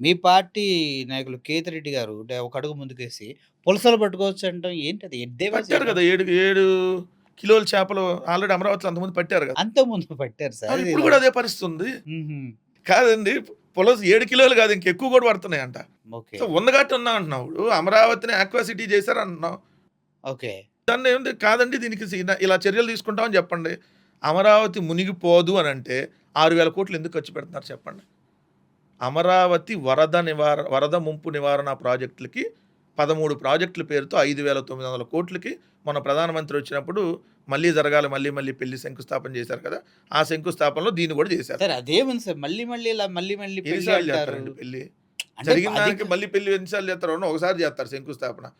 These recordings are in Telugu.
మీ పార్టీ నాయకులు కేతిరెడ్డి గారు ఒక అడుగు ముందుకేసి పులసలు పట్టుకోవచ్చు అంటాం ఏంటది? ఎద్దేవా పట్టారు చేయడం? కదా! 7 కిలోల చేపలు ఆల్రెడీ అమరావతిలో అంతకుముందు పట్టారు కదా! అంతకుముందు పట్టారు సార్. అవును. ఇది ఇప్పుడు ఇలా కూడా అదే పరిస్థితి ఉంది. హుహు. కాదండి. పులస 7 కిలోలు కాదు ఇంకెక్కువ కూడా పడుతున్నాయంట. ఓకే. సో, ఉంది కాబట్టి ఉన్నా అంటున్నావు. ఇప్పుడు అమరావతిని ఆక్వా సిటీ చేశారు అంటున్నావు. ఓకే. దాన్నేముంది కాదండి దీనికి ఇలా చర్యలు తీసుకుంటామని చెప్పండి. అమరావతి మునిగిపోదు అనంటే 6,000 కోట్లు ఎందుకు ఖర్చు పెడుతున్నారు చెప్పండి. అమరావతి వరద ముంపు నివారణ ప్రాజెక్టులకి 13 ప్రాజెక్టుల పేరుతో 5,900 కోట్లకి మన ప్రధానమంత్రి వచ్చినప్పుడు మళ్ళీ జరగాలి మళ్ళీ పెళ్లి శంకుస్థాపన చేశారు కదా! ఆ శంకుస్థాపనలో దీన్ని కూడా చేశారు. సార్ అదేముంది సార్ మళ్ళీ మళ్ళీ ఇలా మళ్ళీ పెళ్లి ఎన్నిసార్లు అంటారు. చేస్తారండి పెళ్లి? అంటే జరిగిన అది దానికి మళ్ళీ పెళ్లి ఎన్నిసార్లు చేస్తారు? ఒకసారి చేస్తారు శంకుస్థాపన.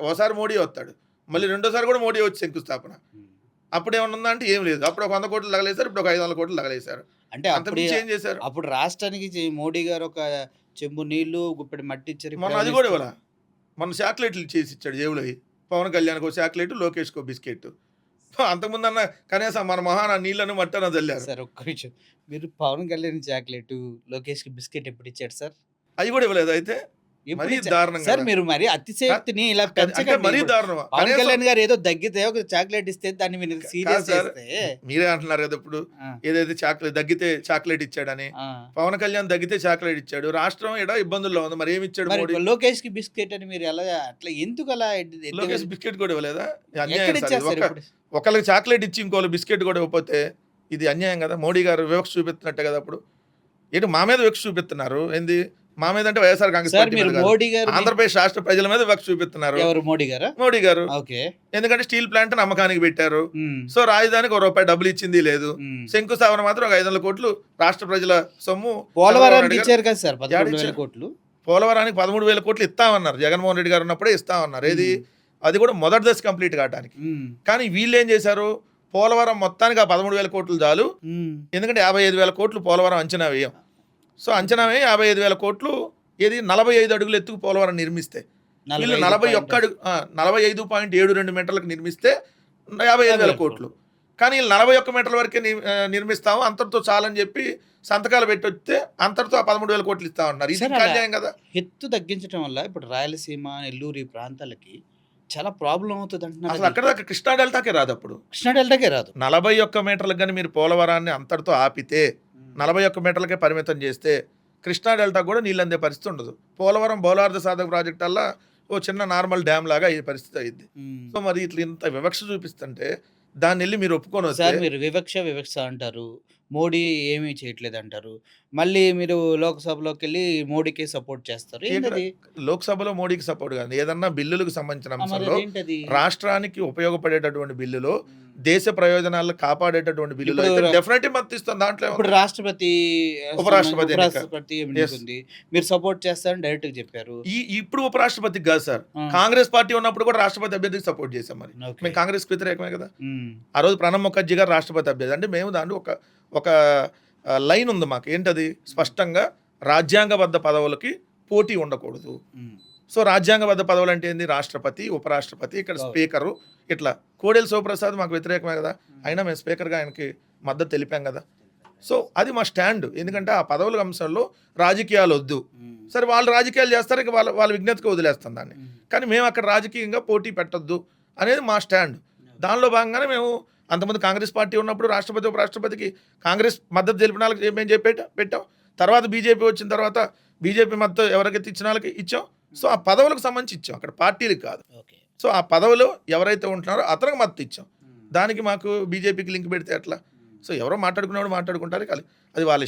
ఒకసారి మోడీ వస్తాడు. మళ్ళీ రెండోసారి కూడా మోడీ వచ్చి శంకుస్థాపన. హ్మ్. అప్పుడేమన్నా ఉందా అంటే ఏం లేదు. అప్పుడు ఒక 100 కోట్లు తగలేశారు. ఇప్పుడు ఒక 500 కోట్లు తగలేశారు. అంటే అంతకుమించి ఏం చేశారు? అప్పుడు రాష్ట్రానికి మోడీ గారు ఒక చెంబు నీళ్లు, గుప్పెడు మట్టి ఇచ్చారు. మొన్న అది కూడా ఇవ్వలా. మొన్న చాక్లెట్లు చేసి ఇచ్చాడు జేబులోయి. పవన్ కళ్యాణ్‌కి ఒక చాక్లెట్, లోకేష్‌కి ఒక బిస్కెట్. అంతకుముందన్న కనీసం మన మొహాన నీళ్ళను మట్టన జల్లారు. సార్ ఒక్క నిమిషం. మీరు పవన్ కళ్యాణ్ చాక్లెటు, లోకేష్‌కి బిస్కెట్ ఎప్పుడు ఇచ్చాడు సార్? అయి కూడా ఇవ్వలేదా అయితే? ఎప్పుడు మరీ ఇచ్చా దారుణం సార్ కదా! మీరు మరి అతిశయోక్తిని ఇలా అంటే పెంచకండి. మరీ ఇప్పుడు దారుణం. పవన్ కనీసం కళ్యాణ్ గారు ఏదో దగ్గితే ఒక చాక్లెట్ ఇస్తే దాన్ని మీరు కాదు సీరియస్ సార్. చేస్తే మీరే అంటున్నారు కదా ఇప్పుడు. ఆ! ఏదైతే దగ్గితే చాక్లెట్ ఇచ్చాడని. ఆ! పవన్ కళ్యాణ్ దగ్గితే చాక్లెట్ ఇచ్చాడు. రాష్ట్రం ఈడ ఇబ్బందుల్లో ఉంది. మరి ఏమి ఇచ్చాడు మరి మోడీ? లోకేష్‌కి బిస్కెట్ అని మీరు ఎలా అట్లా ఎందుకు అలా లోకేష్ బిస్కెట్ కూడా ఇవ్వలేదా? అన్యాయం ఎక్కడ సార్ ఇది. ఇచ్చేస్తారు ఇప్పుడు? ఒకళ్ళకి చాక్లెట్ ఇచ్చి ఇంకోళ్ళకి బిస్కెట్ కూడా ఇవ్వకపోతే ఇది అన్యాయం కదా! మోడీ గారు వివక్ష చూపిస్తున్నట్టే కదా అప్పుడు. ఏంటి మా మీద వివక్ష చూపిస్తున్నారు. ఏంది? మా మీద అంటే వైఎస్ఆర్ కాంగ్రెస్ సార్ పార్టీ మీరు మీద కాదు. మోడీ గారు ఆంధ్రప్రదేశ్ రాష్ట్ర ప్రజల మీద వివక్ష చూపిస్తున్నారు. ఎవరు మోడీ గారా? మోడీ గారు. ఓకే. ఎందుకంటే స్టీల్ ప్లాంట్ నమ్మకానికి పెట్టారు. హ్మ్. సో రాజధానికి ₹1 డబ్బులు ఇచ్చింది లేదు. హ్మ్. శంకుస్థాపన మాత్రం ఒక 500 కోట్లు రాష్ట్ర ప్రజల సొమ్ము పోలవరానికి ఇచ్చారు కదా సార్ యాడ 11,000 ఇచ్చారు? కోట్లు. పోలవరానికి 13,000 కోట్లు ఇస్తామన్నారు. జగన్మోహన్ రెడ్డి గారు ఉన్నప్పుడే ఇస్తామన్నారు. ఏది? అది కూడా మొదటి దశ కంప్లీట్ కావడానికి. హ్మ్. కానీ వీళ్ళు ఏం చేశారు? పోలవరం మొత్తానికి ఆ 13,000 కోట్లు చాలు. హ్మ్. ఎందుకంటే 55,000 కోట్లు పోలవరం అంచనా వ్యయం. సో అంచనా వ్యయం 55,000 కోట్లు. ఏది 45 అడుగులు ఎత్తుకు పోలవరం నిర్మిస్తే వీళ్ళు 45.72 మీటర్లకు నిర్మిస్తే 55,000 కోట్లు. కానీ వీళ్ళు 41 మీటర్ల వరకే నిర్మిస్తాము అంతటితో చాలని చెప్పి సంతకాలు పెట్టి వస్తే అంతటితో 13,000 కోట్లు ఇస్తామన్నారు. ఇది అన్యాయం కదా! ఎత్తు తగ్గించడం వల్ల ఇప్పుడు రాయలసీమ, నెల్లూరు ఈ ప్రాంతాలకి చాలా ప్రాబ్లమ్ అవుతుంది అంటున్నారు. అసలు అక్కడ దాకా కృష్ణా డెల్టాకే రాదు అప్పుడు. కృష్ణా డెల్టాకే రాదు. 41 మీటర్లకు కానీ మీరు పోలవరాన్ని అంతటితో ఆపితే 41 మీటర్లకే పరిమితం చేస్తే కృష్ణా డెల్టా కూడా నీళ్ళు అందే పరిస్థితి ఉండదు. పోలవరం బౌలార్ధ సాధక ప్రాజెక్ట్ వల్ల ఓ చిన్న నార్మల్ డ్యామ్ లాగా ఈ పరిస్థితి అయింది. సో మరి ఇట్లా ఇంత వివక్ష చూపిస్తుంటే దాన్ని వెళ్ళి మీరు ఒప్పుకొని సార్ వస్తే మీరు వివక్ష అంటారు. మోడీ ఏమీ చేయట్లేదు అంటారు. మళ్ళీ మీరు లోక్‌సభలోకెళ్ళి మోడీకే సపోర్ట్ చేస్తారు. ఏంటది? లోక్సభలో మోడీకి సపోర్ట్ కాదు. ఏదన్నా బిల్లులకు సంబంధించిన మరి అంశంలో అదేంటది? రాష్ట్రానికి ఉపయోగపడేటటువంటి బిల్లులో దేశ ప్రయోజనాలను కాపాడేటటువంటి బిల్లులు ఇప్పుడు అయితే డెఫినెట్లీ మద్దతు ఇస్తాం. దాంట్లో ఇప్పుడు రాష్ట్రపతి ఉపరాష్ట్రపతి ఎన్నిక ఉంది. మీరు సపోర్ట్ చేస్తారని డైరెక్ట్‌గా చెప్పారు. ఇప్పుడు ఉపరాష్ట్రపతికి కాదు సార్. ఆ! కాంగ్రెస్ పార్టీ ఉన్నప్పుడు కూడా రాష్ట్రపతి అభ్యర్థికి సపోర్ట్ చేశాం మరి. ఓకే. మేము కాంగ్రెస్‌కి వ్యతిరేకమే కదా! హ్మ్. ఆ రోజు ప్రణబ్ ముఖర్జీ గారు రాష్ట్రపతి అభ్యర్థి. అంటే మేము దాంట్లో ఒక లైన్ ఉంది మాకు. ఏంటది? స్పష్టంగా రాజ్యాంగబద్ధ పదవులకి పోటీ ఉండకూడదు. హ్మ్. సో రాజ్యాంగబద్ధ పదవులు అంటే ఏంది? రాష్ట్రపతి, ఉపరాష్ట్రపతి, ఇక్కడ స్పీకరు ఇట్లా. కోడెల శివప్రసాద్ మాకు వ్యతిరేకమే కదా! అయినా మేము స్పీకర్గా ఆయనకి మద్దతు తెలిపాం కదా! సో అది మా స్టాండ్. ఎందుకంటే ఆ పదవుల అంశంలో రాజకీయాలు వద్దు. సరే వాళ్ళు రాజకీయాలు చేస్తారు, ఇక వాళ్ళ విజ్ఞతకు వదిలేస్తాం దాన్ని. కానీ మేము అక్కడ రాజకీయంగా పోటీ పెట్టొద్దు అనేది మా స్టాండ్. దానిలో భాగంగానే మేము అంతకుముందు కాంగ్రెస్ పార్టీ ఉన్నప్పుడు రాష్ట్రపతి, ఉపరాష్ట్రపతికి కాంగ్రెస్ మద్దతు తెలిపిన వాళ్ళకి మేము పెట్టాం. తర్వాత బీజేపీ వచ్చిన తర్వాత బీజేపీ మద్దతు ఎవరికైతే ఇచ్చిన వాళ్ళకి ఇచ్చాం. సో ఆ పదవులకు సంబంధించి ఇచ్చాం, అక్కడ పార్టీలకు కాదు. సో ఆ పదవులు ఎవరైతే ఉంటున్నారో అతనికి మద్దతు ఇచ్చాం. దానికి మాకు బీజేపీకి లింక్ పెడితే ఎట్లా? సో ఎవరో మాట్లాడుకునేవాడు మాట్లాడుకుంటారు. అది వాళ్ళ ఇష్టం.